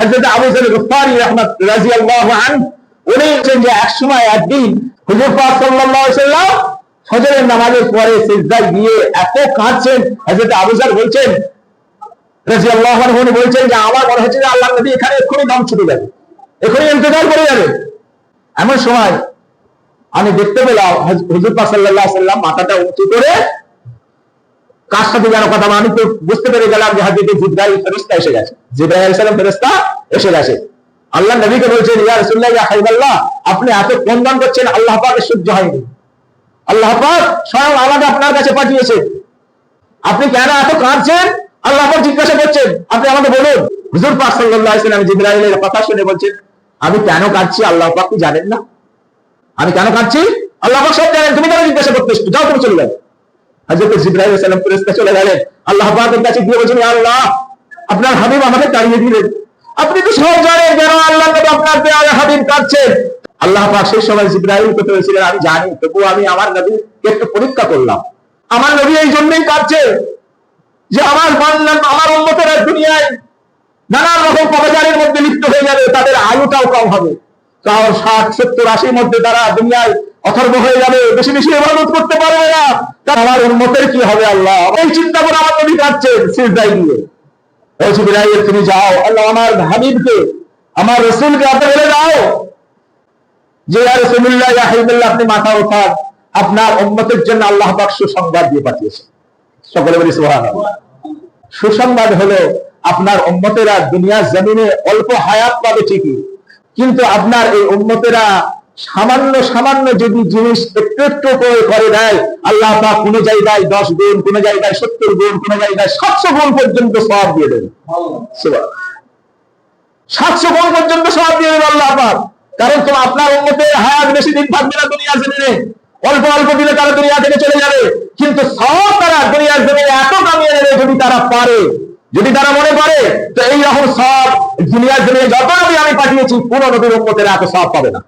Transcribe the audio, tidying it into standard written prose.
হযরত আবু যর গফফারি রাদিয়াল্লাহু আনহু উনি বলেন যে একসময় একদিন হুজুর পাক সাল্লাল্লাহু আলাইহি ওয়াসাল্লাম ফজরের নামাজের পরে সিজদায় গিয়ে এত কাঁদছেন। হযরত আবু যর বলছেন রাদিয়াল্লাহু আনহু উনি বলছেন যে আমার মনে হচ্ছে যে আল্লাহর নবী এখানে এক্ষুনি দম ছুটে যাবে, এক্ষুনি ইন্তেকাল করে যাবে। এমন সময় আমি দেখতে পেলাম হুজুর পাক সাল্লাল্লাহু আলাইহি ওয়াসাল্লাম মাথাটা উঁচু করে কার সাথে যেন কথা বলে। আমি তো বুঝতে পেরে গেলাম যে হযরত জিবরাইল ফেরেশতা এসে গেছে, জিবরাইল আলাইহিস সালাম ফেরেশতা এসে গেছে। আল্লাহ নবীকে বলছেন ইয়া রাসূলুল্লাহ ইয়া হাবিবাল্লাহ আপনি এত ক্রন্দন করছেন আল্লাহ পাকের সহ্য হয়নি, আল্লাহ পাক স্বয়ং আমাকে আপনার কাছে পাঠিয়েছে, আপনি কেন এত কাঁদছেন? আল্লাহ পাক জিজ্ঞাসা করছেন, আপনি আমাকে বলুন। হুজুর পাক সাল্লাল্লাহু আলাইহি ওয়াসাল্লাম জিবরাইলের কথা শুনে বলছেন আমি কেন কাঁদছি আল্লাহ পাক কি জানেন না? আমি কেন কাঁদছি আল্লাহ পাক সব জানেন, তুমি কেন জিজ্ঞাসা করতেছো? যাও তুমি চলে যাও। হযরত জিবরাইল আলাইহিস সালাম ফেরেশতা চলে গেলেন। আল্লাহ পাকের কাছে গিয়ে বলেছেন ইয়া আল্লাহ আপনার হাবিব আমাকে তাড়িয়ে দিলেন, আপনি তো সব জানেন কেন আল্লাহ নবী আপনার পেয়ারে হাবিব কাঁদছেন। আল্লাহ পাক সেই সময় জিবরাইলকে বলেছিলেন আমি জানি, তবুও আমি আমার নবীকে একটু পরীক্ষা করলাম। আমার নবী এই জন্যই কাঁদছে যে আমার বান্দা আমার উম্মতেরা দুনিয়ায় নানা রকম পাপাচারের মধ্যে লিপ্ত হয়ে যাবে, তাদের আয়ুটাও কম হবে, কারণ 60, 70, 80 মধ্যে তারা দুনিয়ায় অথর্ব হয়ে যাবে, বেশি বেশি ইবাদত করতে পারবে না। আমার উম্মতের কি হবে আল্লাহ, এই চিন্তা করে আমার নবী কাঁদছেন সিজদায় গিয়ে। ও জিবরাইল তুমি যাও, আল্লাহ আমার হাবিবকে আমার রাসূলকে আপনি বলে দাও যে ইয়া রাসূলুল্লাহ ইয়া হাবিবাল্লাহ আপনি মাথা ওঠান, আপনার উম্মতের জন্য আল্লাহ পাক সুসংবাদ দিয়ে পাঠিয়েছেন। সকলে বলি সুবহানাল্লাহ। সুসংবাদ হলো আপনার উম্মতেরা দুনিয়ার জমিনে অল্প হায়াত পাবে ঠিকই, কিন্তু আপনার এই উম্মতেরা সামান্য সামান্য যদি জিনিস একটু একটু করে দেয় আল্লাহ পাক কোন জায়গায় 10 গুণ, কোন জায়গায় 70 গুণ, কোন জায়গায় 700 গুণ পর্যন্ত সওয়াব দিয়ে দেন। সুবহানাল্লাহ, 700 গুণ পর্যন্ত সওয়াব দিয়ে দেন আল্লাহ পাক। কারণ তো আপনার উম্মতের হায়াত বেশি দিন থাকবে না দুনিয়ার জমিনে, অল্প অল্প দিনে তারা দুনিয়া থেকে চলে যাবে, কিন্তু সওয়াব তারা দুনিয়ার জমিনে এত কামিয়ে নেবে যদি তারা পারে, যদি তারা মনে করে। তো এই রকম সওয়াব দুনিয়ার জমিনে যত নবী আমি পাঠিয়েছি কোন নবীর উম্মতেরা এত সওয়াব পাবে না।